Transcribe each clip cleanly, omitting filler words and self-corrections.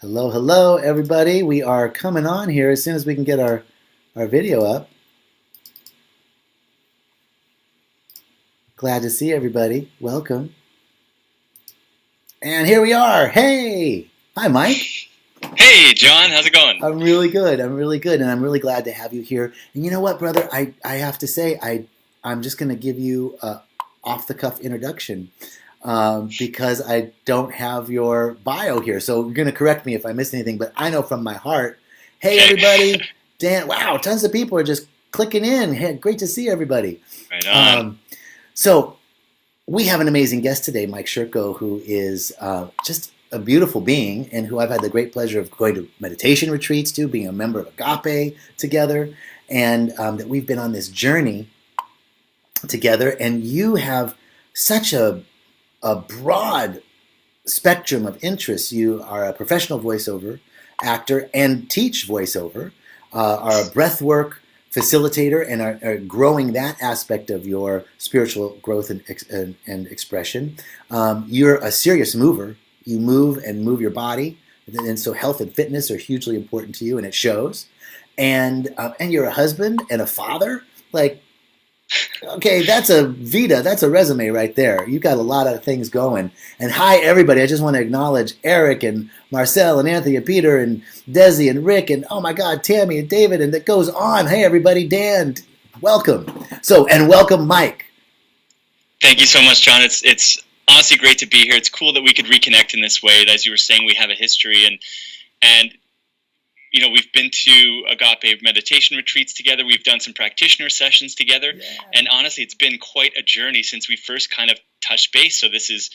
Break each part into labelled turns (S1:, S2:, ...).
S1: Hello, hello, everybody. We are coming on here as soon as we can get our video up. Glad to see everybody. Welcome. And here we are. Hey! Hi, Mike.
S2: Hey, John, how's it going?
S1: I'm really good. I'm really good. And I'm really glad to have you here. And you know what, brother? I have to say, I'm just going to give you a off the cuff introduction because I don't have your bio here. So you're going to correct me if I miss anything. But I know from my heart, hey,
S2: Okay,
S1: everybody. Dan, wow, tons of people are just clicking in. Hey, great to see everybody.
S2: right on.
S1: Um, so we have an amazing guest today, Mike Shirko, who is just a beautiful being and who I've had the great pleasure of going to meditation retreats to, being a member of Agape together, and that we've been on this journey together. And you have such a broad spectrum of interests. You are a professional voiceover actor and teach voiceover, are a breathwork facilitator, and are growing that aspect of your spiritual growth and expression. You're a serious mover. You move and move your body, and so health and fitness are hugely important to you, and it shows. And you're a husband and a father. Like, okay, that's a Vita. That's a resume right there. You got a lot of things going. And hi, everybody. I just want to acknowledge Eric and Marcel and Anthony and Peter and Desi and Rick and, oh my God, Tammy and David. And that goes on. Hey, everybody. Dan, welcome. And welcome, Mike.
S2: Thank you so much, John. It's honestly great to be here. It's cool that we could reconnect in this way. As you were saying, we have a history, and we've been to Agape meditation retreats together. We've done some practitioner sessions together,
S1: Yeah.
S2: and honestly, it's been quite a journey since we first kind of touched base. So this is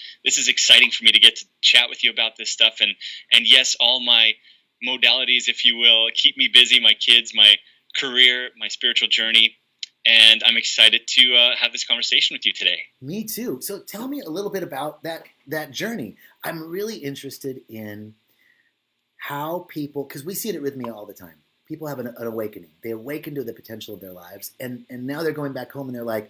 S2: exciting for me to get to chat with you about this stuff, and yes, all my modalities, if you will, keep me busy. My kids, my career, my spiritual journey. And I'm excited to have this conversation with you today.
S1: Me too. So tell me a little bit about that journey. I'm really interested in how people, because we see it at Rhythmia all the time. People have an awakening. They awaken to the potential of their lives, and now they're going back home and they're like,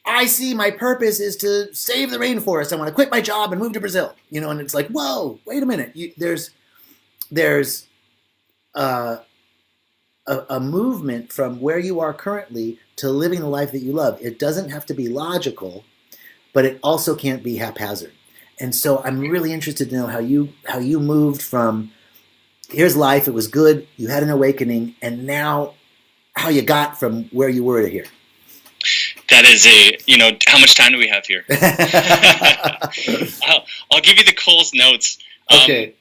S1: I see my purpose is to save the rainforest. I want to quit my job and move to Brazil. And it's like, whoa, wait a minute. There's a movement from where you are currently to living the life that you love. It doesn't have to be logical, but it also can't be haphazard. And so I'm really interested to know how you moved from here's life, it was good, you had an awakening, and now how you got from where you were to here.
S2: That is how much time do we have here? I'll give you the Cole's notes.
S1: Okay.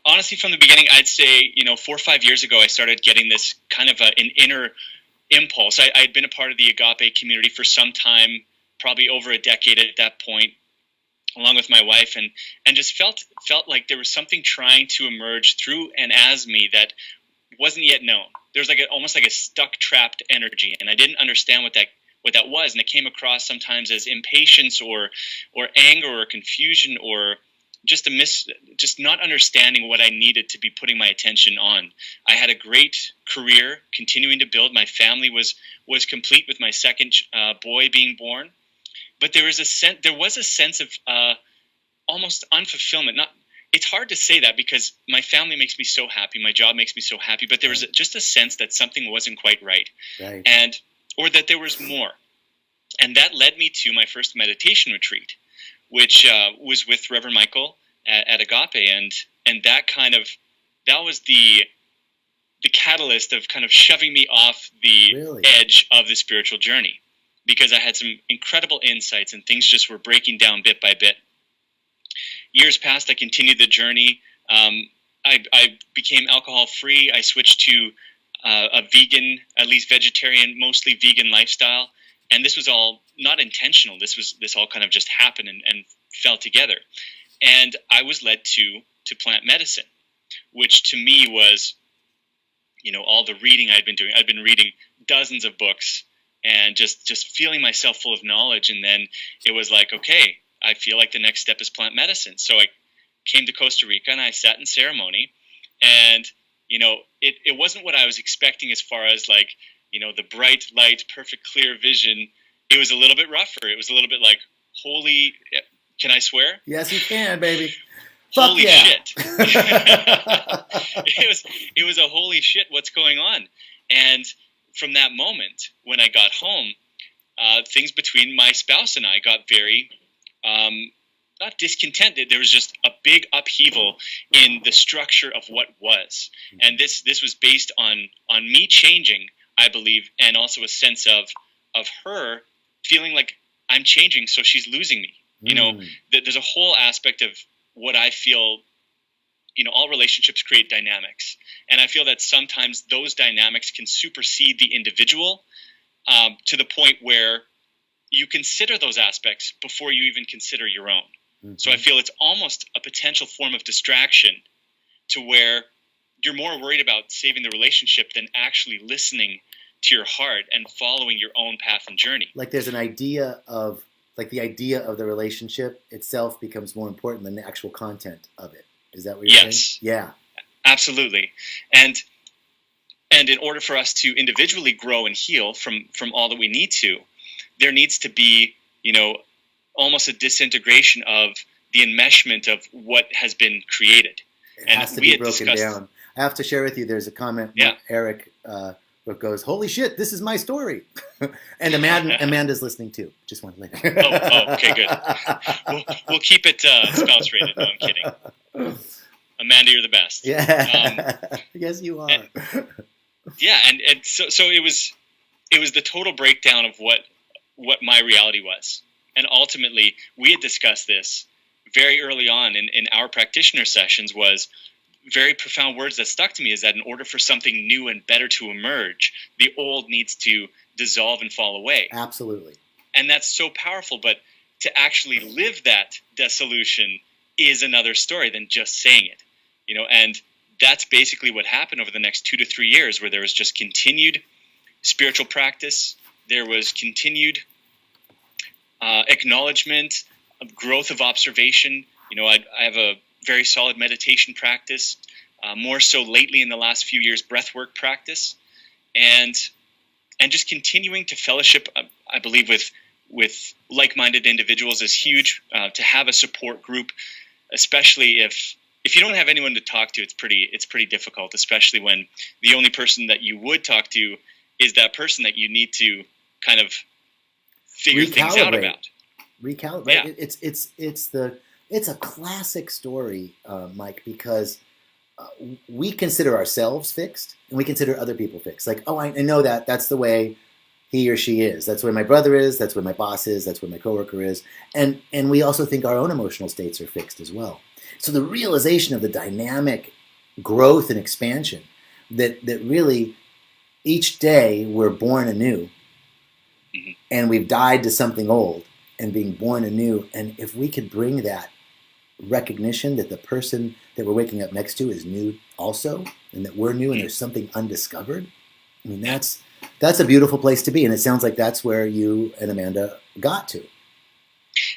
S2: Honestly, from the beginning, I'd say, 4 or 5 years ago, I started getting this kind of an inner impulse. I had been a part of the Agape community for some time, probably over a decade at that point, along with my wife, and just felt like there was something trying to emerge through and as me that wasn't yet known. There was almost like a stuck, trapped energy, and I didn't understand what that was, and it came across sometimes as impatience or anger or confusion or just just not understanding what I needed to be putting my attention on. I had a great career, continuing to build. My family was complete with my second boy being born, but there was a sense of almost unfulfillment. It's hard to say that because my family makes me so happy, my job makes me so happy, but there was just a sense that something wasn't quite right, or that there was more, and that led me to my first meditation retreat, which was with Reverend Michael at Agape, and that was the catalyst of kind of shoving me off the edge of the spiritual journey, because I had some incredible insights and things just were breaking down bit by bit. Years passed, I continued the journey. I became alcohol free. I switched to a vegan, at least vegetarian, mostly vegan lifestyle. And this was all not intentional. This all kind of just happened and fell together. And I was led to plant medicine, which to me was, all the reading I'd been doing. I'd been reading dozens of books and just feeling myself full of knowledge. And then it was like, okay, I feel like the next step is plant medicine. So I came to Costa Rica and I sat in ceremony, and, it wasn't what I was expecting as far as like, the bright light, perfect, clear vision. It was a little bit rougher. It was a little bit like, holy, can I swear?
S1: Yes, you can, baby. Fuck
S2: holy
S1: yeah.
S2: shit. It was a holy shit, what's going on? And from that moment, when I got home, things between my spouse and I got very, not discontented. There was just a big upheaval in the structure of what was. And this was based on me changing, I believe, and also a sense of her feeling like I'm changing, so she's losing me. You know, there's a whole aspect of what I feel, you know, all relationships create dynamics. And I feel that sometimes those dynamics can supersede the individual, to the point where you consider those aspects before you even consider your own. So I feel it's almost a potential form of distraction, to where you're more worried about saving the relationship than actually listening to your heart and following your own path and journey.
S1: Like there's an idea of, like the idea of the relationship itself becomes more important than the actual content of it. Is that what you're saying? Yeah.
S2: Absolutely. And in order for us to individually grow and heal from all that we need to, there needs to be, you know, almost a disintegration of the enmeshment of what has been created.
S1: It has to be broken down. I have to share with you, there's a comment, Eric, that goes, "Holy shit, this is my story." And Amanda's listening too. Just want to let you
S2: know. Okay, good. We'll keep it spouse rated. No, I'm kidding. Amanda, you're the best.
S1: Yeah. Yes, you are.
S2: And so it was the total breakdown of what my reality was. And ultimately, we had discussed this very early on in our practitioner sessions. Was very profound words that stuck to me, is that in order for something new and better to emerge, the old needs to dissolve and fall away.
S1: Absolutely.
S2: And that's so powerful, but to actually live that dissolution is another story than just saying it. You know, and that's basically what happened over the next 2 to 3 years, where there was just continued spiritual practice. There was continued acknowledgement of growth of observation. You know, I have a very solid meditation practice, more so lately in the last few years, breathwork practice, and just continuing to fellowship. I believe with like-minded individuals is huge. To have a support group, especially if you don't have anyone to talk to, it's pretty difficult, especially when the only person that you would talk to is that person that you need to kind of figure things out about.
S1: Recalibrate. Yeah. It's a classic story, Mike, because we consider ourselves fixed and we consider other people fixed. Like, oh, I know that's the way he or she is. That's the way my brother is. That's the way my boss is. That's the way my coworker is. And we also think our own emotional states are fixed as well. So the realization of the dynamic growth and expansion that really each day we're born anew, and we've died to something old and being born anew. And if we could bring that recognition that the person that we're waking up next to is new also, and that we're new and there's something undiscovered, I mean, that's a beautiful place to be. And it sounds like that's where you and Amanda got to.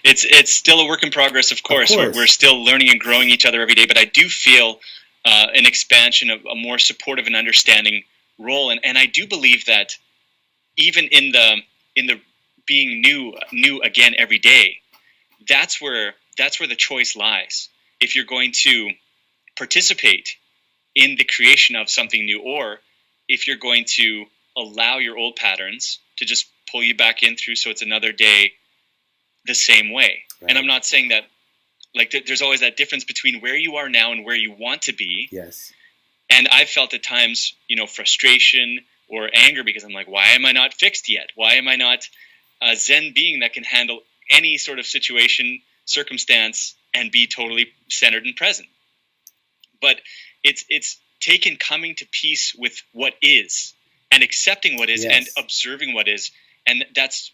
S2: It's still a work in progress, of course. We're still learning and growing each other every day, but I do feel an expansion of a more supportive and understanding role. And I do believe that even in the being new again every day, that's where the choice lies. If you're going to participate in the creation of something new, or if you're going to allow your old patterns to just pull you back in through, so it's another day the same way. Right. And I'm not saying that, like, there's always that difference between where you are now and where you want to be.
S1: Yes.
S2: And I've felt at times, frustration or anger, because I'm like, why am I not fixed yet? Why am I not a Zen being that can handle any sort of situation, circumstance, and be totally centered and present? But it's taken coming to peace with what is and accepting what is, yes, and observing what is. And that's,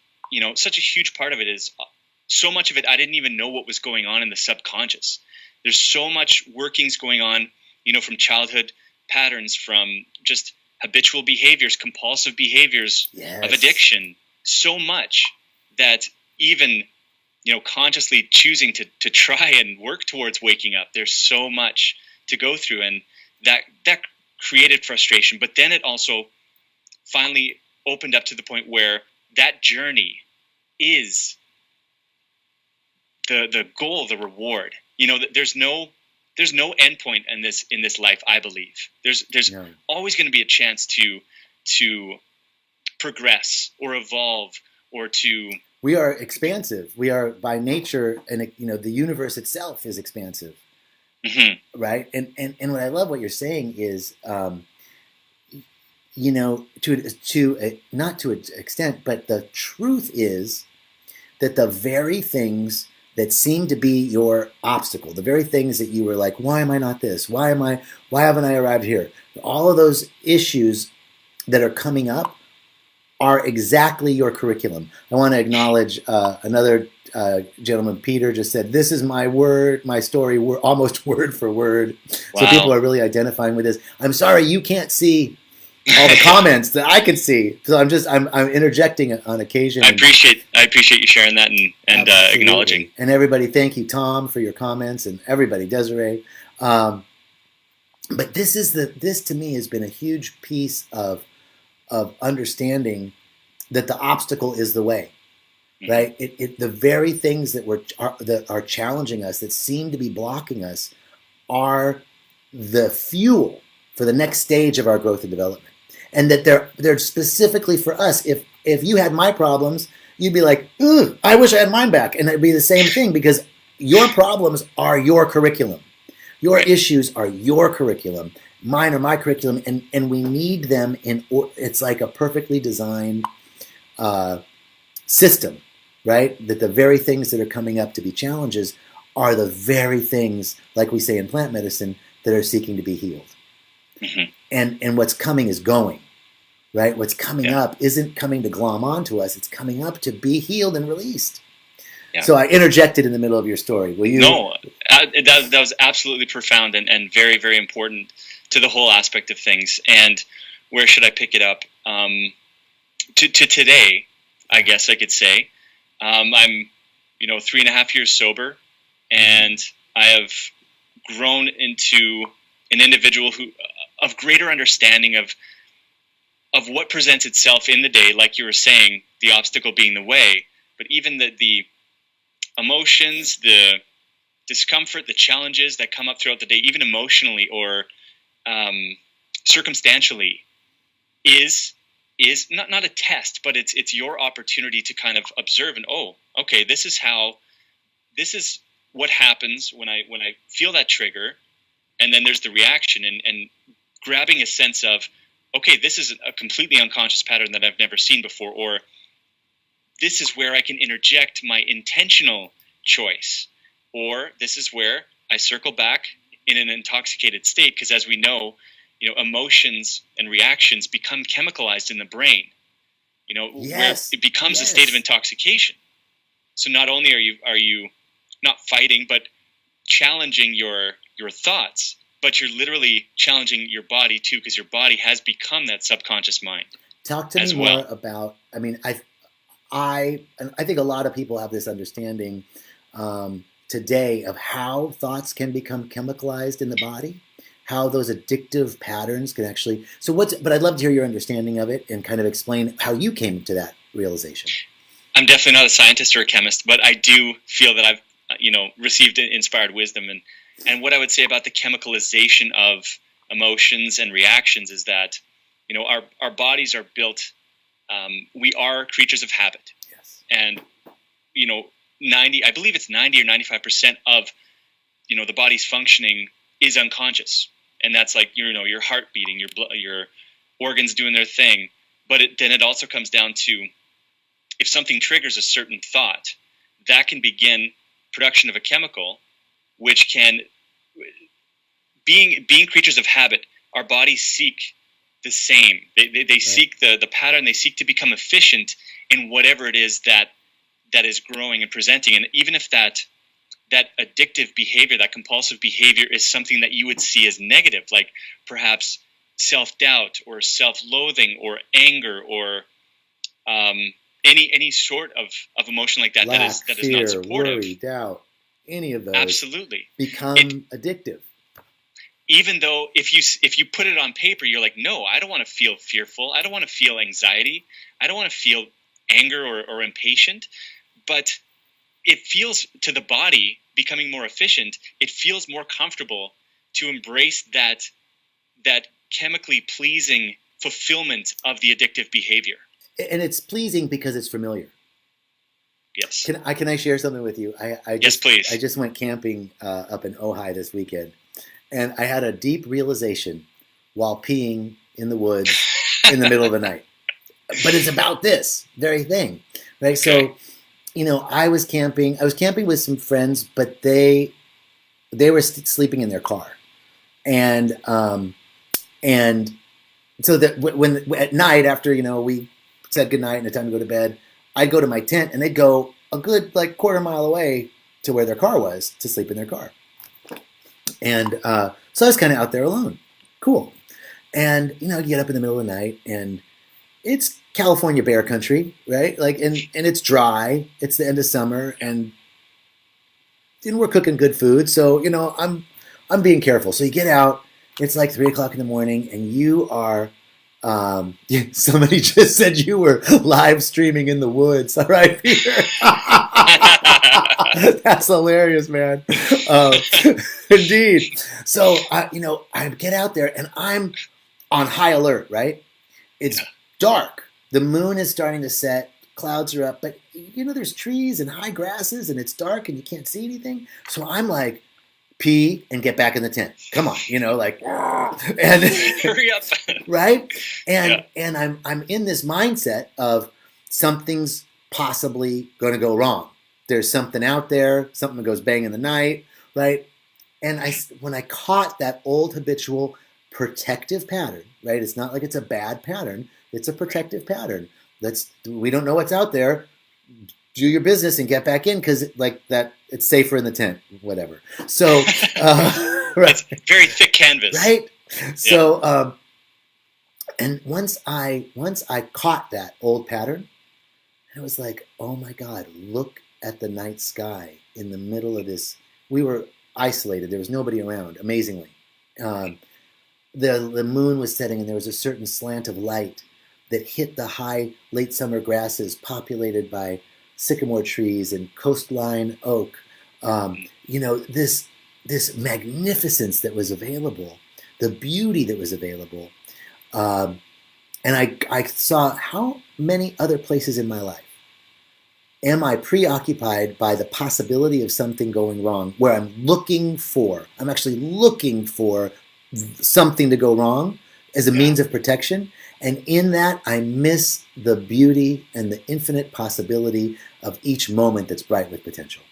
S2: such a huge part of it. Is so much of it I didn't even know what was going on in the subconscious. There's so much workings going on, from childhood patterns, from just habitual behaviors, compulsive behaviors, yes, of addiction, so much that even, consciously choosing to try and work towards waking up, there's so much to go through, and that created frustration. But then it also finally opened up to the point where that journey is the goal, the reward. There's no there's no endpoint in this life. I believe there's
S1: No.
S2: always going to be a chance to progress or evolve or to.
S1: We are expansive. We are by nature, and the universe itself is expansive,
S2: Mm-hmm.
S1: right? And what I love what you're saying is, not to an extent, but the truth is that the very things that seem to be your obstacle, the very things that you were like, why am I not this? Why haven't I arrived here? All of those issues that are coming up are exactly your curriculum. I want to acknowledge another gentleman, Peter, just said, this is my story, almost word for word.
S2: Wow.
S1: So people are really identifying with this. I'm sorry you can't see all the comments that I can see. So I'm interjecting on occasion.
S2: I appreciate you sharing that and acknowledging.
S1: And everybody, thank you, Tom, for your comments, and everybody, Desiree. But this to me has been a huge piece of understanding that the obstacle is the way, right? The very things that are challenging us, that seem to be blocking us, are the fuel for the next stage of our growth and development, and that they're specifically for us. If you had my problems, you'd be like, "Ugh, I wish I had mine back," and it'd be the same thing, because your problems are your curriculum, your issues are your curriculum. Mine are my curriculum, and we need them it's like a perfectly designed system, right? That the very things that are coming up to be challenges are the very things, like we say in plant medicine, that are seeking to be healed.
S2: Mm-hmm.
S1: And what's coming is going, right? What's coming up isn't coming to glom onto us. It's coming up to be healed and released. Yeah. So I interjected in the middle of your story. Will you?
S2: No, that was absolutely profound and very, very important to the whole aspect of things. And where should I pick it up? To today, I guess I could say, I'm 3.5 years sober, and I have grown into an individual of greater understanding of what presents itself in the day, like you were saying, the obstacle being the way, but even the emotions, the discomfort, the challenges that come up throughout the day, even emotionally or circumstantially, is not a test, but it's your opportunity to kind of observe and, okay, this is what happens when I feel that trigger, and then there's the reaction, and grabbing a sense of, okay, this is a completely unconscious pattern that I've never seen before, or this is where I can interject my intentional choice, or this is where I circle back in an intoxicated state, because as we know, emotions and reactions become chemicalized in the brain, where it becomes a state of intoxication. So not only are you not fighting, but challenging your thoughts, but you're literally challenging your body too, because your body has become that subconscious mind.
S1: Talk to me more about, I think a lot of people have this understanding today of how thoughts can become chemicalized in the body, how those addictive patterns can actually. But I'd love to hear your understanding of it and kind of explain how you came to that realization.
S2: I'm definitely not a scientist or a chemist, but I do feel that I've received inspired wisdom, and what I would say about the chemicalization of emotions and reactions is that our bodies are built. We are creatures of habit.
S1: Yes.
S2: And 90 or 95% of the body's functioning is unconscious, and that's like your heart beating, your organs doing their thing. But then it also comes down to, if something triggers a certain thought, that can begin production of a chemical, which can, being creatures of habit, our bodies seek the same. They seek the pattern. They seek to become efficient in whatever it is that is growing and presenting. And even if that addictive behavior, that compulsive behavior, is something that you would see as negative, like perhaps self-doubt or self-loathing or anger or any sort of emotion like that,
S1: Lack,
S2: that
S1: fear,
S2: is not supportive.
S1: Worry, doubt, any of those
S2: absolutely
S1: become addictive.
S2: Even though if you put it on paper, you're like, no, I don't want to feel fearful. I don't want to feel anxiety. I don't want to feel anger or impatient. But it feels to the body becoming more efficient, it feels more comfortable to embrace that chemically pleasing fulfillment of the addictive behavior.
S1: And it's pleasing because it's familiar.
S2: Yes.
S1: Can I share something with you?
S2: Yes, please.
S1: I just went camping up in Ojai this weekend, and I had a deep realization while peeing in the woods in the middle of the night. But it's about this very thing, right? Okay. So, I was camping. I was camping with some friends, but they were sleeping in their car, and so that when at night after we said goodnight and it's time to go to bed, I'd go to my tent and they'd go a good quarter mile away to where their car was to sleep in their car. And so I was kind of out there alone. Cool. And you get up in the middle of the night and it's California bear country, right? And it's dry. It's the end of summer and we're cooking good food. So I'm being careful. So you get out. It's 3:00 in the morning, and you are. Somebody just said you were live streaming in the woods. All right, Peter. That's hilarious, man. Indeed. So I get out there, and I'm on high alert. Right? It's dark. The moon is starting to set. Clouds are up, but there's trees and high grasses, and it's dark, and you can't see anything. So I'm like, pee and get back in the tent. Come on, and
S2: hurry up,
S1: right? And I'm in this mindset of something's possibly going to go wrong. There's something out there, something that goes bang in the night, right? And when I caught that old habitual protective pattern, right? It's not like it's a bad pattern; it's a protective pattern. We don't know what's out there. Do your business and get back in because that it's safer in the tent, whatever. So,
S2: right, it's very thick canvas,
S1: right? So, and once I caught that old pattern, it was like, oh my God, look at the night sky in the middle of this. We were isolated; there was nobody around. Amazingly, the moon was setting, and there was a certain slant of light that hit the high late summer grasses populated by sycamore trees and coastline oak. This magnificence that was available, the beauty that was available. And I saw how many other places in my life am I preoccupied by the possibility of something going wrong where I'm actually looking for something to go wrong as a means of protection. And in that, I miss the beauty and the infinite possibility of each moment that's bright with potential,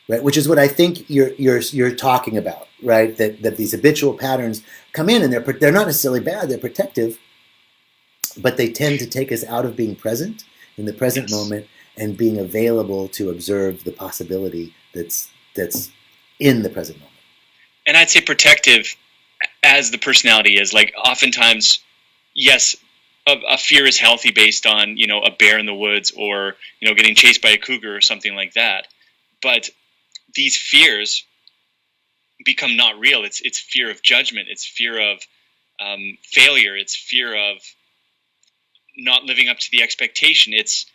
S1: right? Which is what I think you're talking about, right? That these habitual patterns come in, and they're not necessarily bad; they're protective, but they tend to take us out of being present in the present moment and being available to observe the possibility that's in the present moment.
S2: And I'd say protective, as the personality is. Oftentimes, yes, a fear is healthy based on, a bear in the woods or, getting chased by a cougar or something like that. But these fears become not real. It's fear of judgment. It's fear of failure. It's fear of not living up to the expectation. It's,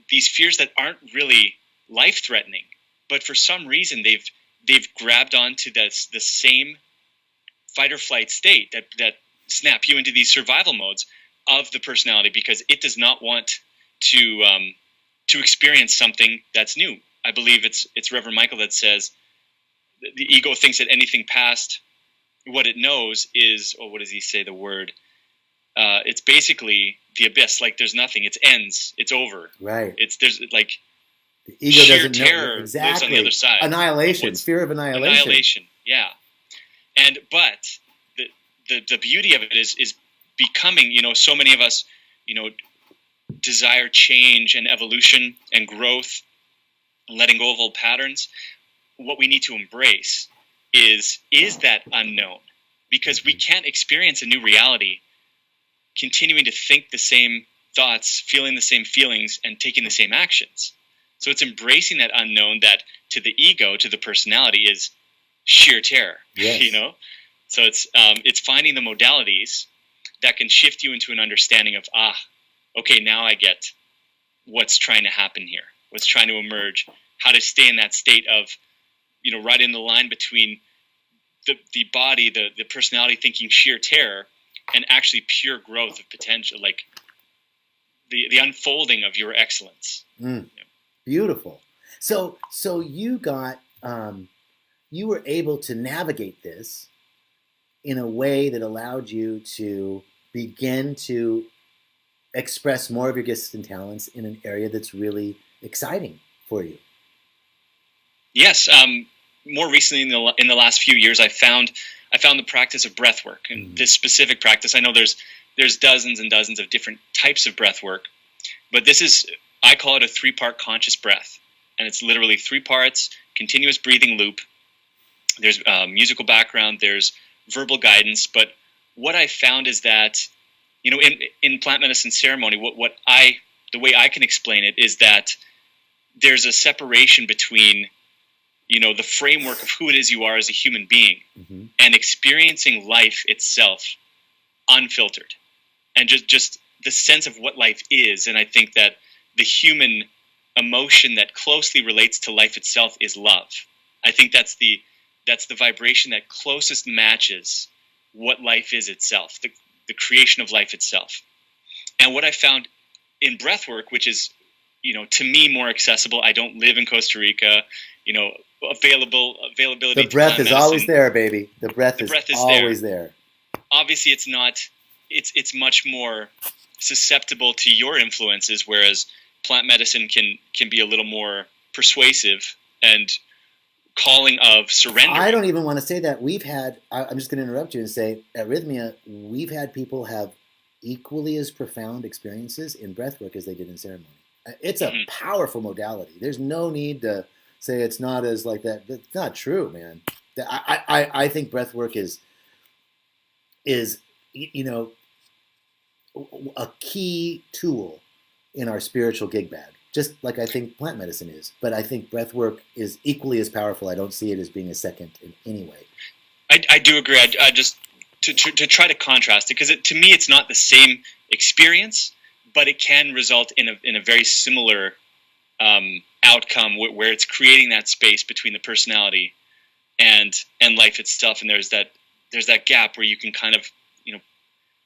S2: these fears that aren't really life-threatening, but for some reason they've grabbed onto the same fight or flight state that snap you into these survival modes of the personality because it does not want to experience something that's new. I believe it's Reverend Michael that says the ego thinks that anything past what it knows is, what does he say? The word. It's basically the abyss. There's nothing. It ends. It's over.
S1: Right.
S2: There's
S1: the ego
S2: sheer
S1: doesn't
S2: terror
S1: know exactly.
S2: lives on the other side.
S1: Annihilation. Fear of annihilation.
S2: Annihilation. Yeah. But the beauty of it is becoming, so many of us, desire change and evolution and growth and letting go of old patterns. What we need to embrace is that unknown, because we can't experience a new reality continuing to think the same thoughts, feeling the same feelings, and taking the same actions. So it's embracing that unknown that to the ego, to the personality, is sheer terror.
S1: Yes.
S2: So it's finding the modalities that can shift you into an understanding of, okay, now I get what's trying to happen here, what's trying to emerge, how to stay in that state of right in the line between the body, the personality thinking sheer terror, and actually pure growth of potential, like the unfolding of your excellence.
S1: Beautiful. So you got you were able to navigate this in a way that allowed you to begin to express more of your gifts and talents in an area that's really exciting for you.
S2: Yes. More recently, in the last few years, I found the practice of breath work, and this specific practice. I know there's dozens and dozens of different types of breath work, but I call it a 3-part conscious breath, and it's literally 3 parts, continuous breathing loop. There's musical background, there's verbal guidance, but what I found is that, in plant medicine ceremony, the way I can explain it is that there's a separation between, the framework of who it is you are as a human being, and experiencing life itself unfiltered, and just the sense of what life is. And I think that the human emotion that closely relates to life itself is love. I think that's the vibration that closest matches what life is itself, the creation of life itself. And what I found in breath work, which is, to me more accessible. I don't live in Costa Rica, availability.
S1: The breath is always there, baby. The breath is always there.
S2: Obviously, it's not. It's much more susceptible to your influences, whereas plant medicine can be a little more persuasive and calling of surrender.
S1: I don't even want to say that. I'm just going to interrupt you and say, at Rhythmia, we've had people have equally as profound experiences in breathwork as they did in ceremony. It's a powerful modality. There's no need to say it's not as like that. That's not true, man. I think breathwork is a key tool in our spiritual gig bag, just like I think plant medicine is. But I think breathwork is equally as powerful. I don't see it as being a second in any way.
S2: I do agree. I just to try to contrast it, because to me it's not the same experience, but it can result in a very similar outcome where it's creating that space between the personality and life itself. And there's that gap where you can kind of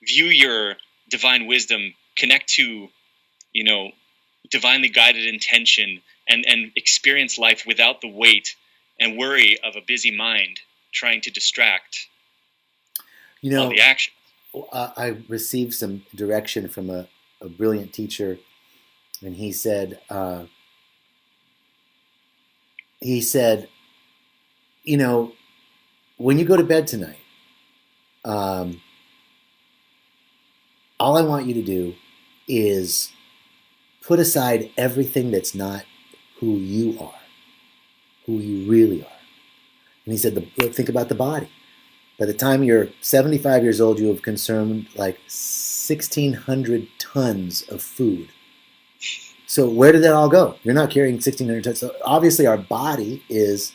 S2: view your divine wisdom, connect to divinely guided intention, and experience life without the weight and worry of a busy mind trying to distract all the action.
S1: I received some direction from a brilliant teacher, and he said, when you go to bed tonight, all I want you to do is put aside everything that's not who you are, who you really are. And he said, think about the body. By the time you're 75 years old, you have consumed like 1,600 tons of food. So where did that all go? You're not carrying 1,600 tons. So obviously our body is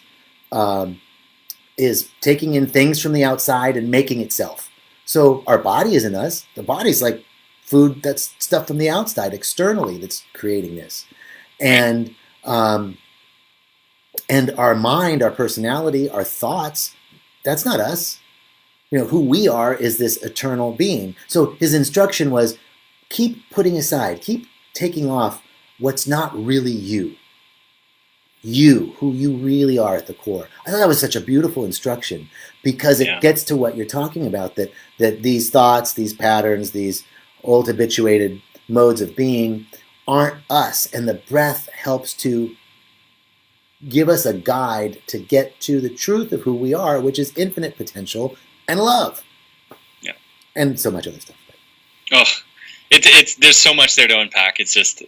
S1: taking in things from the outside and making itself. So our body isn't us. The body's like food, that's stuff from the outside, externally, that's creating this. And our mind, our personality, our thoughts, that's not us. Who we are is this eternal being. So his instruction was, keep putting aside, keep taking off what's not really you. You, who you really are at the core. I thought that was such a beautiful instruction, because it gets to what you're talking about, that these thoughts, these patterns, these old habituated modes of being aren't us. And the breath helps to give us a guide to get to the truth of who we are, which is infinite potential and love.
S2: Yeah.
S1: And so much other stuff.
S2: Oh, there's so much there to unpack. It's just,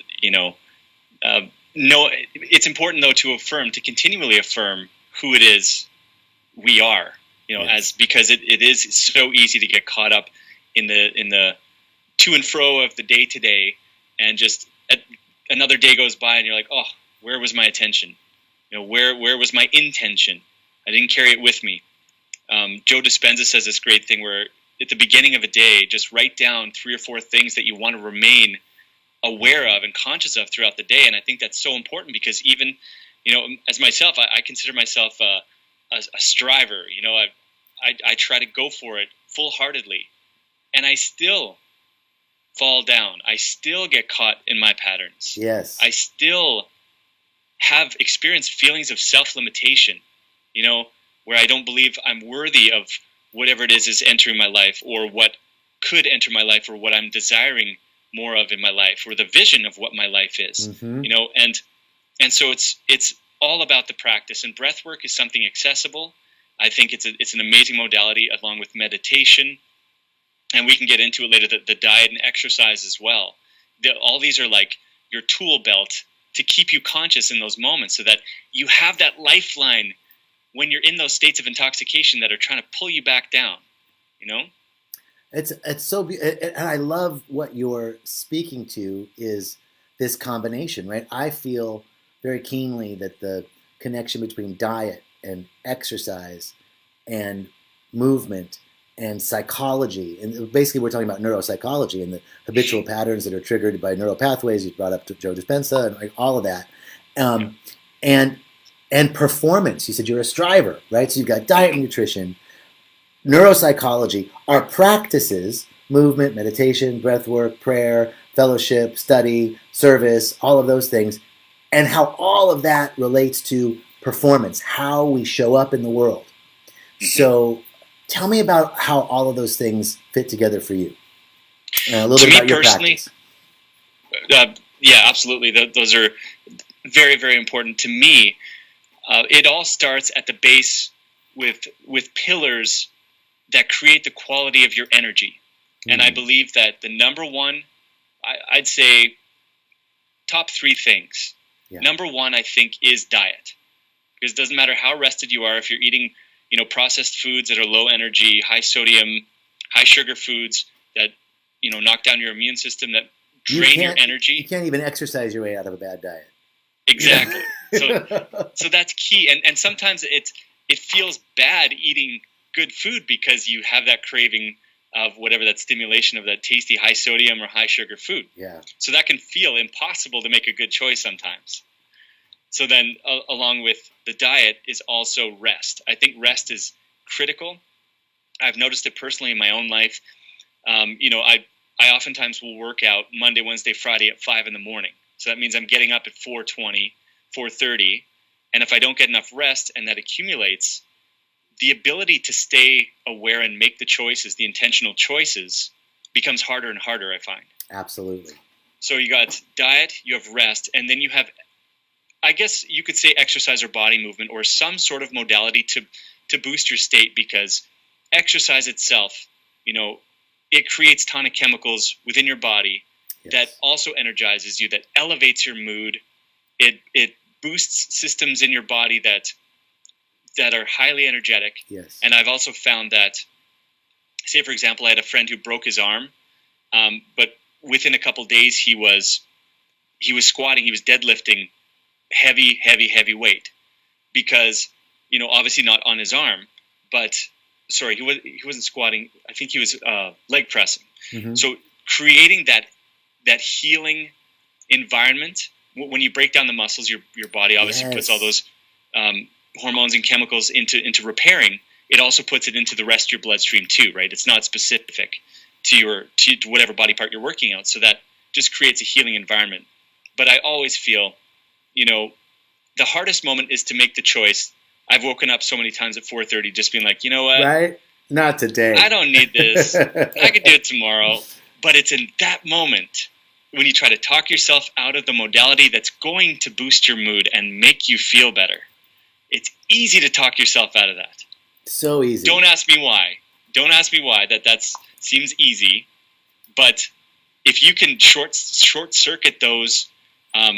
S2: it's important though to continually affirm who it is we are, because it is so easy to get caught up in the to and fro of the day to day, and just another day goes by and you're like, oh, where was my attention? Where was my intention? I didn't carry it with me. Joe Dispenza says this great thing where at the beginning of a day, just write down 3 or 4 things that you want to remain aware of and conscious of throughout the day. And I think that's so important, because even as myself, I consider myself a striver. I try to go for it full-heartedly, and I still fall down. I still get caught in my patterns.
S1: Yes.
S2: I still have experienced feelings of self-limitation, where I don't believe I'm worthy of whatever it is entering my life, or what could enter my life, or what I'm desiring more of in my life, or the vision of what my life is.
S1: Mm-hmm.
S2: And so it's all about the practice, and breath work is something accessible. I think it's an amazing modality, along with meditation, and we can get into it later, the diet and exercise as well. All these are like your tool belt to keep you conscious in those moments, so that you have that lifeline when you're in those states of intoxication that are trying to pull you back down.
S1: It's so and I love what you're speaking to is this combination, right? I feel very keenly that the connection between diet and exercise and movement and psychology, and basically we're talking about neuropsychology and the habitual patterns that are triggered by neural pathways. You brought up Joe Dispenza and like all of that, and performance. You said you're a striver, right? So you've got diet and nutrition, neuropsychology, our practices, movement, meditation, breath work, prayer, fellowship, study, service, all of those things, and how all of that relates to performance, how we show up in the world. So tell me about how all of those things fit together for you. A little bit about your practice.
S2: Yeah, absolutely. Those are very, very important to me. It all starts at the base with pillars that create the quality of your energy. And I believe that the number one, I'd say top three things. Yeah. Number one, I think, is diet. Because it doesn't matter how rested you are, if you're eating, processed foods that are low energy, high sodium, high sugar foods that, knock down your immune system, that drain your energy.
S1: You can't even exercise your way out of a bad diet.
S2: Exactly. So that's key. And sometimes it feels bad eating good food because you have that craving of whatever that stimulation of that tasty high sodium or high sugar food.
S1: Yeah.
S2: So that can feel impossible to make a good choice sometimes. So then along with the diet is also rest. I think rest is critical. I've noticed it personally in my own life. I oftentimes will work out Monday, Wednesday, Friday at 5 a.m. So that means I'm getting up at 4:20, 4:30. And if I don't get enough rest and that accumulates, the ability to stay aware and make the choices, the intentional choices, becomes harder and harder, I find.
S1: Absolutely.
S2: So you got diet, you have rest, and then you have, I guess you could say, exercise or body movement or some sort of modality to boost your state, because exercise itself, it creates tonic chemicals within your body. Yes. That also energizes you, that elevates your mood. It boosts systems in your body that are highly energetic.
S1: Yes.
S2: And I've also found that, say, for example, I had a friend who broke his arm, but within a couple days he was squatting, he was deadlifting heavy weight, because, obviously not on his arm, but sorry, he wasn't squatting. I think he was leg pressing. Mm-hmm. So creating that healing environment, when you break down the muscles, your body obviously puts all those hormones and chemicals into repairing. It also puts it into the rest of your bloodstream too, right? It's not specific to whatever body part you're working out. So that just creates a healing environment. But I always feel, the hardest moment is to make the choice. I've woken up so many times at 4:30 just being like, you know what?
S1: Right? Not today.
S2: I don't need this. I could do it tomorrow. But it's in that moment when you try to talk yourself out of the modality that's going to boost your mood and make you feel better. It's easy to talk yourself out of that.
S1: So easy.
S2: Don't ask me why. That seems easy. But if you can short circuit those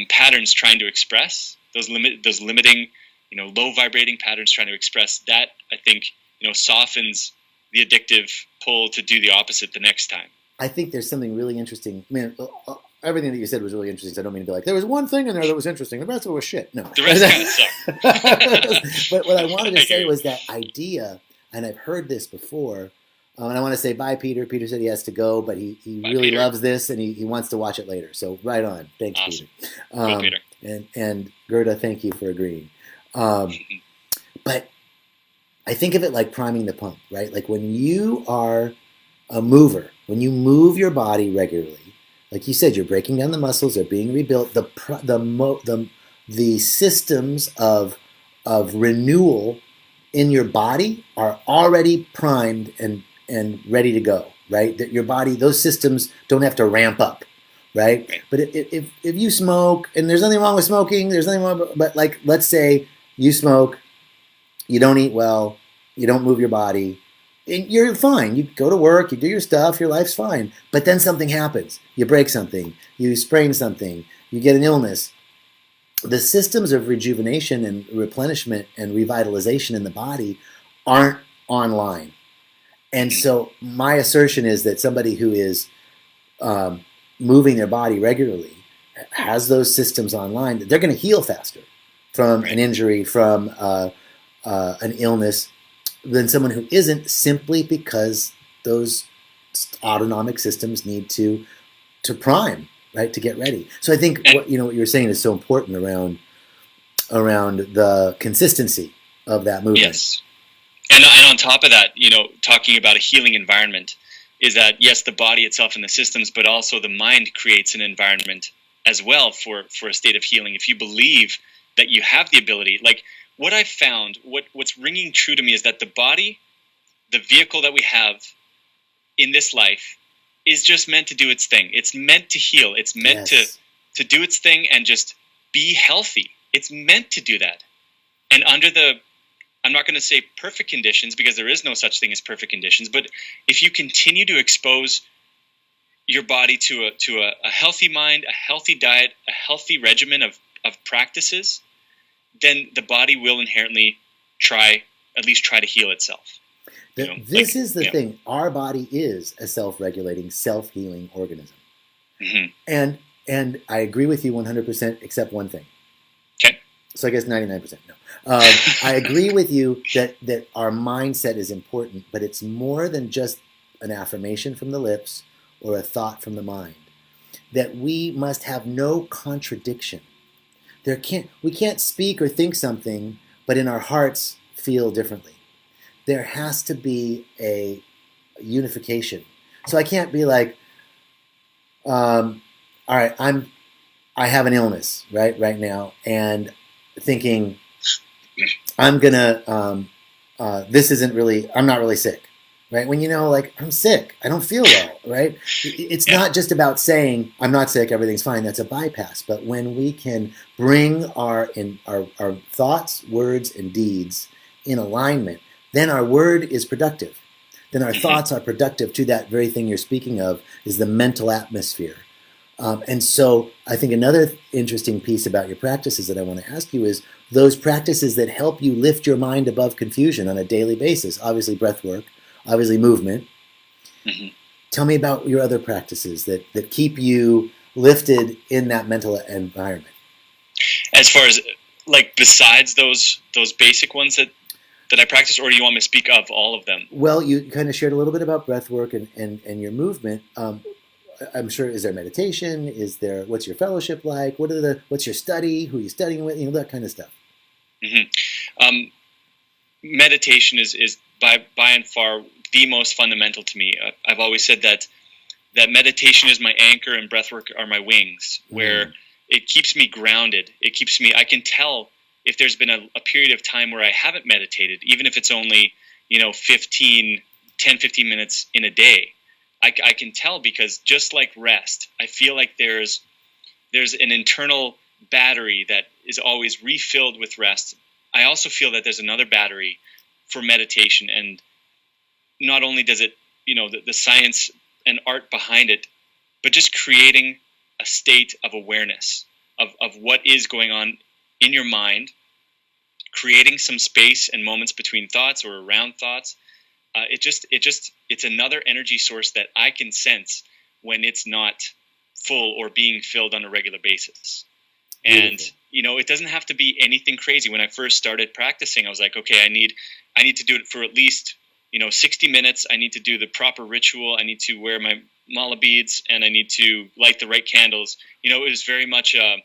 S2: patterns trying to express, those limiting, low vibrating patterns trying to express, that I think, softens the addictive pull to do the opposite the next time.
S1: I think there's something really interesting. Man, everything that you said was really interesting. So I don't mean to be like, there was one thing in there that was interesting. The rest of it was shit. No.
S2: The rest kind of
S1: sucked. But what I wanted to say was that idea, and I've heard this before, and I want to say bye, Peter. Peter said he has to go, but he really loves this, and he wants to watch it later. So right on. Thanks,
S2: awesome.
S1: Peter.
S2: Cool, Peter.
S1: And Gerda, thank you for agreeing. Um, but I think of it like priming the pump, right? Like when you are a mover, when you move your body regularly, like you said, you're breaking down the muscles, they're being rebuilt. The systems of renewal in your body are already primed and ready to go, right? That your body, those systems don't have to ramp up, right?
S2: Right.
S1: But if you smoke, and there's nothing wrong with smoking, there's nothing wrong, but like let's say you smoke, you don't eat well, you don't move your body, and you're fine. You go to work, you do your stuff, your life's fine. But then something happens. You break something, you sprain something, you get an illness. The systems of rejuvenation and replenishment and revitalization in the body aren't online. And
S2: Mhm.
S1: so my assertion is that somebody who is um, moving their body regularly has those systems online, they're going to heal faster from an
S2: Right.
S1: injury, from an illness, than someone who isn't, simply because those autonomic systems need to prime, right, to get ready. So I think
S2: And
S1: what you were saying is so important around the consistency of that movement.
S2: yes. And on top of that, talking about a healing environment is that, yes, the body itself and the systems, but also the mind creates an environment as well for a state of healing. If you believe that you have the ability, like what I've found, what's ringing true to me is that the body, the vehicle that we have in this life, is just meant to do its thing. It's meant to heal. It's meant
S1: Yes.
S2: to do its thing and just be healthy. It's meant to do that. And under the, I'm not going to say perfect conditions, because there is no such thing as perfect conditions, but if you continue to expose your body to a healthy mind, a healthy diet, a healthy regimen of practices, then the body will inherently at least try to heal itself.
S1: This is the
S2: Yeah.
S1: thing. Our body is a self-regulating, self-healing organism.
S2: Mm-hmm.
S1: And I agree with you 100%, except one thing.
S2: Okay.
S1: So I guess 99%. No. I agree with you that our mindset is important, but it's more than just an affirmation from the lips or a thought from the mind. That we must have no contradiction. We can't speak or think something, but in our hearts feel differently. There has to be a unification. So I can't be like, all right, I have an illness right now, and thinking I'm gonna this isn't really, I'm not really sick, right? When like I'm sick, I don't feel well, right? It's
S2: Yeah.
S1: not just about saying I'm not sick, everything's fine. That's a bypass. But when we can bring our thoughts, words, and deeds in alignment, then our word is productive. Then our
S2: Mm-hmm.
S1: thoughts are productive to that very thing you're speaking of, is the mental atmosphere. And so I think another interesting piece about your practices that I want to ask you is those practices that help you lift your mind above confusion on a daily basis. Obviously, breath work, obviously, movement.
S2: Mm-hmm.
S1: Tell me about your other practices that keep you lifted in that mental environment.
S2: As far as, like, besides those basic ones that I practice, or do you want me to speak of all of them?
S1: Well, you kind of shared a little bit about breath work and your movement. I'm sure, is there meditation? Is there, what's your fellowship like? What's your study? Who are you studying with? That kind of stuff.
S2: Mm-hmm. Meditation is by and far the most fundamental to me. I've always said that meditation is my anchor and breathwork are my wings, where it keeps me grounded. I can tell if there's been a period of time where I haven't meditated, even if it's only 15 minutes in a day. I can tell, because just like rest, I feel like there's an internal battery that is always refilled with rest. I also feel that there's another battery for meditation, and not only does it, the science and art behind it, but just creating a state of awareness of what is going on in your mind, creating some space and moments between thoughts or around thoughts. It's another energy source that I can sense when it's not full or being filled on a regular basis.
S1: Beautiful.
S2: And it doesn't have to be anything crazy. When I first started practicing, I was like, okay, I need to do it for at least 60 minutes. I need to do the proper ritual. I need to wear my mala beads, and I need to light the right candles. It was very much a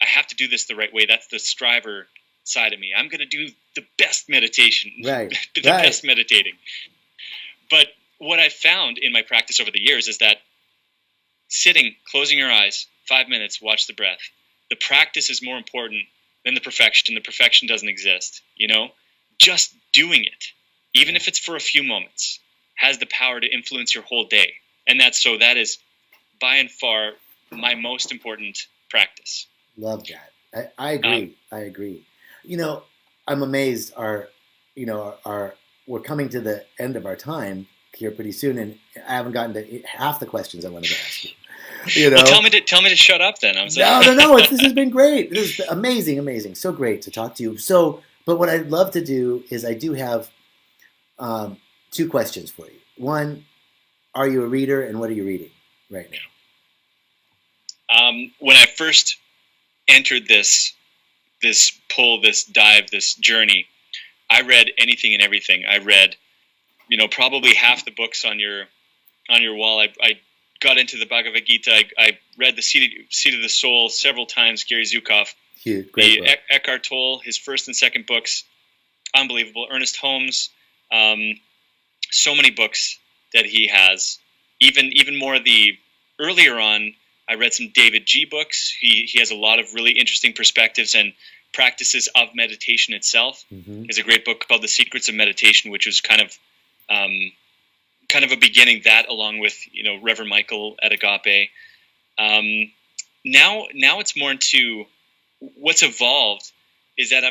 S2: I have to do this the right way. That's the striver side of me. I'm going to do the best meditation,
S1: Right.
S2: the best meditating. But what I've found in my practice over the years is that sitting, closing your eyes, 5 minutes, watch the breath. The practice is more important than the perfection. The perfection doesn't exist, Just doing it, even if it's for a few moments, has the power to influence your whole day. And that is by and far my most important practice.
S1: Love that. I agree. I agree. I'm amazed. We're coming to the end of our time here pretty soon, and I haven't gotten to half the questions I wanted to ask you.
S2: Well, tell me to shut up then.
S1: No. This has been great. This is amazing. So great to talk to you. But what I'd love to do is I do have 2 questions for you. One, are you a reader, and what are you reading right now?
S2: When I first entered this pull, this dive, this journey, I read anything and everything. I read, probably half the books on your wall. I got into the Bhagavad Gita. I read the Seed of the Soul several times. Gary Zukav,
S1: great book.
S2: Eckhart Tolle, his first and second books, unbelievable. Ernest Holmes, so many books that he has. Even more earlier on, I read some David G. books. He has a lot of really interesting perspectives and practices of meditation itself.
S1: Mm-hmm.
S2: There's a great book called The Secrets of Meditation, which was kind of a beginning, that along with Reverend Michael at Agape. Now it's more into what's evolved is that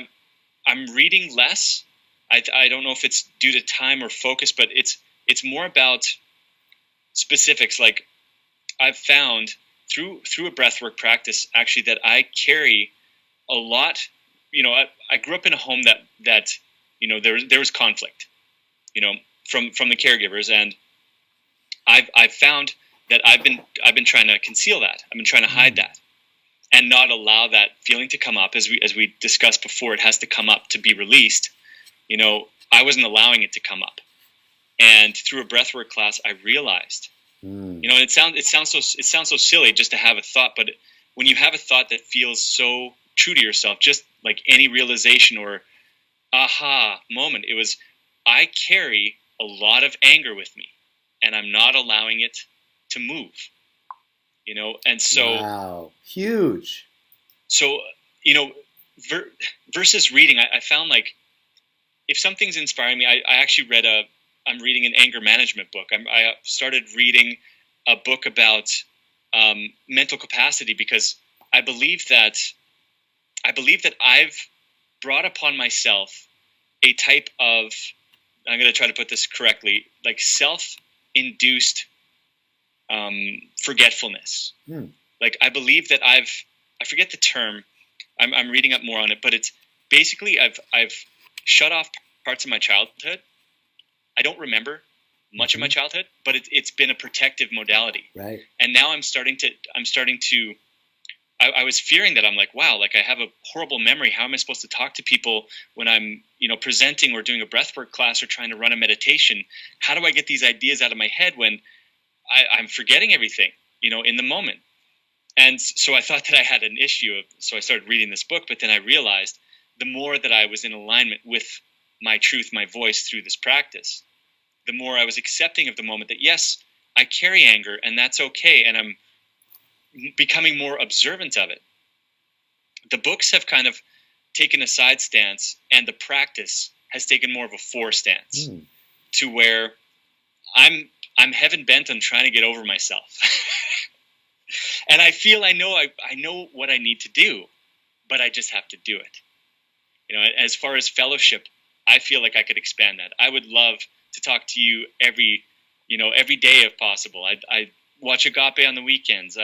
S2: I'm reading less. I don't know if it's due to time or focus, but it's more about specifics. Like I've found through a breathwork practice actually that I carry a lot. I grew up in a home that there was conflict, from the caregivers, and I've found that I've been trying to conceal that. I've been trying to hide that, and not allow that feeling to come up. As we discussed before, it has to come up to be released. I wasn't allowing it to come up, and through a breathwork class, I realized. And it sounds so silly just to have a thought, but when you have a thought that feels so true to yourself, just like any realization or aha moment, it was, I carry a lot of anger with me, and I'm not allowing it to move. And so
S1: wow, huge.
S2: So versus reading, I found like if something's inspiring me, I actually I'm reading an anger management book. I started reading a book about mental capacity because I believe that I've brought upon myself a type of, I'm going to try to put this correctly, like self-induced forgetfulness. Like I believe that I forget the term. I'm reading up more on it, but it's basically I've shut off parts of my childhood. I don't remember much of my childhood, but it's been a protective modality.
S1: Right.
S2: And now I'm starting to. I was fearing that I'm like, wow, like I have a horrible memory. How am I supposed to talk to people when I'm, presenting or doing a breathwork class or trying to run a meditation? How do I get these ideas out of my head when I'm forgetting everything, in the moment? And so I thought that I had an issue. So I started reading this book, but then I realized the more that I was in alignment with my truth, my voice through this practice, the more I was accepting of the moment that, yes, I carry anger and that's okay. And I'm becoming more observant of it. The books have kind of taken a side stance, and the practice has taken more of a fore stance to where I'm heaven bent on trying to get over myself. And I feel I know what I need to do, but I just have to do it. As far as fellowship, I feel like I could expand that. I would love to talk to you every day if possible. I watch Agape on the weekends.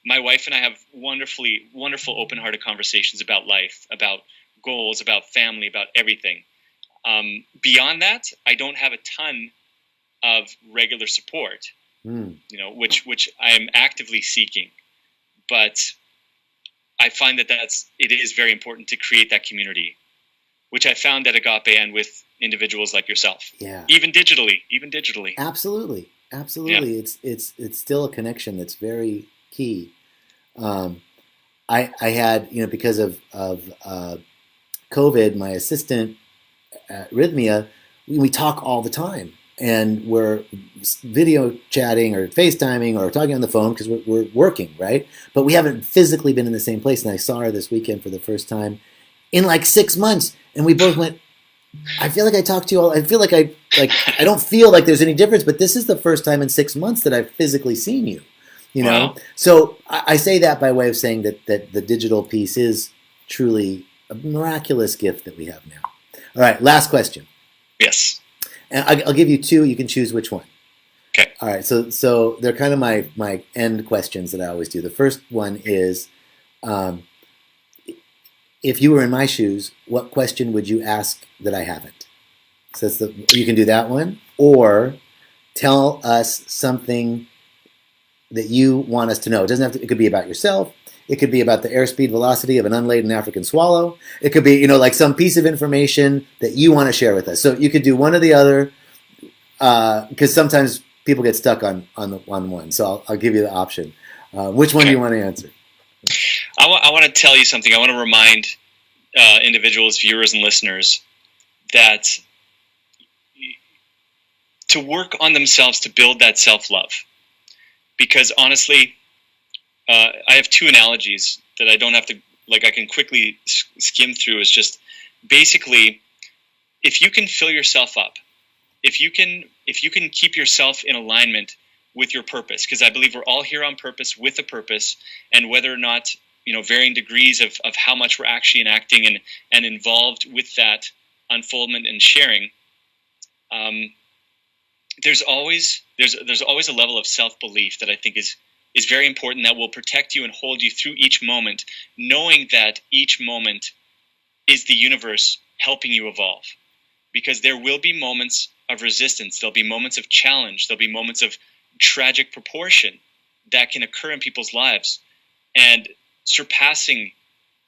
S2: My wife and I have wonderful, open-hearted conversations about life, about goals, about family, about everything. Beyond that, I don't have a ton of regular support, which I am actively seeking. But I find that it is very important to create that community, which I found at Agape and with individuals like yourself.
S1: Yeah.
S2: Even digitally.
S1: Absolutely. Yeah. It's still a connection that's very key. I had, because of COVID, my assistant at Rhythmia, we talk all the time. And we're video chatting or FaceTiming or talking on the phone because we're working, right? But we haven't physically been in the same place. And I saw her this weekend for the first time in like 6 months. And we both went, I feel like I talked to you all. I feel like I don't feel like there's any difference, but this is the first time in 6 months that I've physically seen you,
S2: Wow.
S1: So I say that by way of saying that the digital piece is truly a miraculous gift that we have now. All right, last question.
S2: Yes.
S1: And I'll give you two. You can choose which one.
S2: Okay.
S1: All right. So they're kind of my end questions that I always do. The first one is, if you were in my shoes, what question would you ask that I haven't? So you can do that one, or tell us something that you want us to know. It doesn't have to. It could be about yourself. It could be about the airspeed velocity of an unladen African swallow. It could be, like some piece of information that you want to share with us. So you could do one or the other, because sometimes people get stuck on one. So I'll give you the option. Which one do you want to answer?
S2: I want to tell you something. I want to remind individuals, viewers, and listeners that to work on themselves to build that self-love. Because honestly, I have two analogies that I don't have to, I can quickly skim through. Is just basically, if you can fill yourself up, if you can keep yourself in alignment with your purpose, because I believe we're all here on purpose with a purpose, and whether or not, varying degrees of how much we're actually enacting and involved with that unfoldment and sharing, there's always a level of self-belief that I think is very important, that will protect you and hold you through each moment, knowing that each moment is the universe helping you evolve. Because there will be moments of resistance, there'll be moments of challenge, there'll be moments of tragic proportion that can occur in people's lives, and surpassing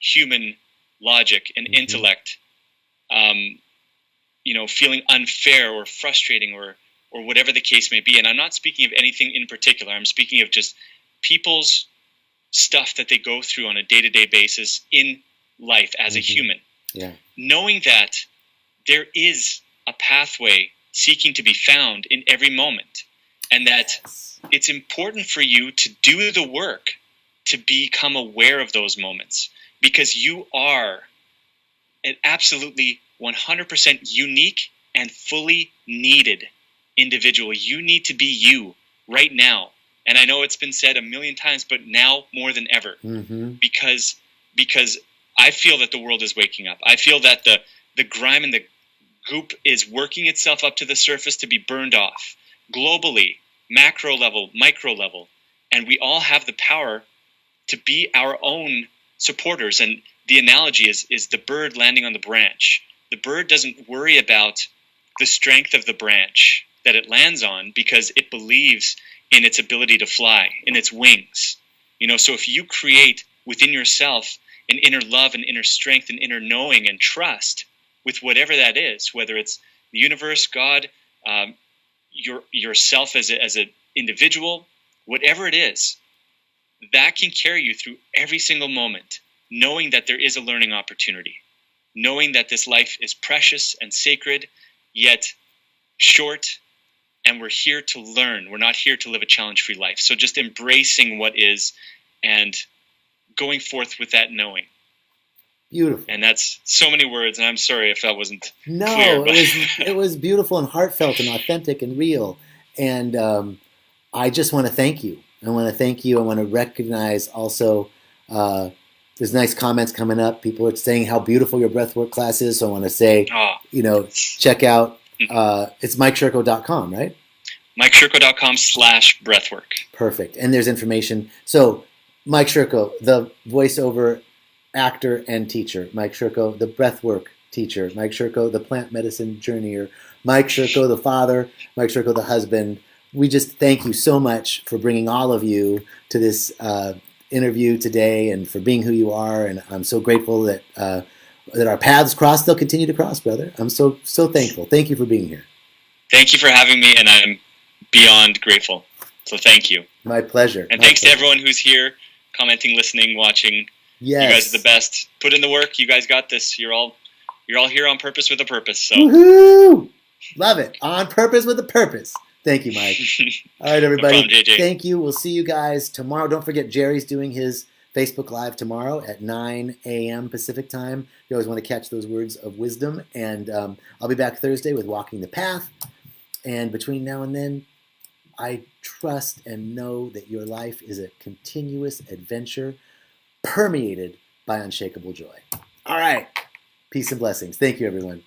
S2: human logic and intellect, feeling unfair or frustrating or whatever the case may be. And I'm not speaking of anything in particular. I'm speaking of just people's stuff that they go through on a day-to-day basis in life as a human.
S1: Yeah.
S2: Knowing that there is a pathway seeking to be found in every moment, and that it's important for you to do the work to become aware of those moments, because you are an absolutely 100% unique and fully needed individual. You need to be you right now. And I know it's been said a million times, but now more than ever, because I feel that the world is waking up. I feel that the grime and the goop is working itself up to the surface to be burned off globally, macro level, micro level. And we all have the power to be our own supporters. And the analogy is the bird landing on the branch. The bird doesn't worry about the strength of the branch that it lands on, because it believes in its ability to fly, in its wings. So if you create within yourself an inner love and inner strength and inner knowing and trust with whatever that is, whether it's the universe, God, yourself as an individual, whatever it is, that can carry you through every single moment, knowing that there is a learning opportunity, knowing that this life is precious and sacred, yet short, and we're here to learn. We're not here to live a challenge-free life. So just embracing what is and going forth with that knowing.
S1: Beautiful.
S2: And that's so many words, and I'm sorry if that wasn't clear.
S1: No, it was beautiful and heartfelt and authentic and real. And I just want to thank you. I want to thank you. I want to recognize also, there's nice comments coming up. People are saying how beautiful your breathwork class is. So I want to say, check out, it's MikeSherko.com, right?
S2: MikeSherko.com/breathwork.
S1: Perfect. And there's information. So Mike Sherko, the voiceover actor and teacher. Mike Sherko, the breathwork teacher. Mike Sherko, the plant medicine journeyer. Mike Sherko, the father. Mike Sherko, the husband. We just thank you so much for bringing all of you to this interview today, and for being who you are. And I'm so grateful that our paths cross. They'll continue to cross, brother. I'm so thankful. Thank you for being here.
S2: Thank you for having me, and I'm beyond grateful. So thank you.
S1: My pleasure.
S2: And thanks to everyone who's here, commenting, listening, watching. You guys are the
S1: Yes.
S2: best. Put in the work. You guys got this. You're all here on purpose with a purpose. So
S1: Woohoo! Love it. On purpose with a purpose. Thank you, Mike. All right,
S2: no problem,
S1: everybody.
S2: JJ.
S1: Thank you. We'll see you guys tomorrow. Don't forget, Jerry's doing his Facebook Live tomorrow at 9 a.m. Pacific time. You always want to catch those words of wisdom. And I'll be back Thursday with Walking the Path. And between now and then, I trust and know that your life is a continuous adventure permeated by unshakable joy. All right. Peace and blessings. Thank you, everyone.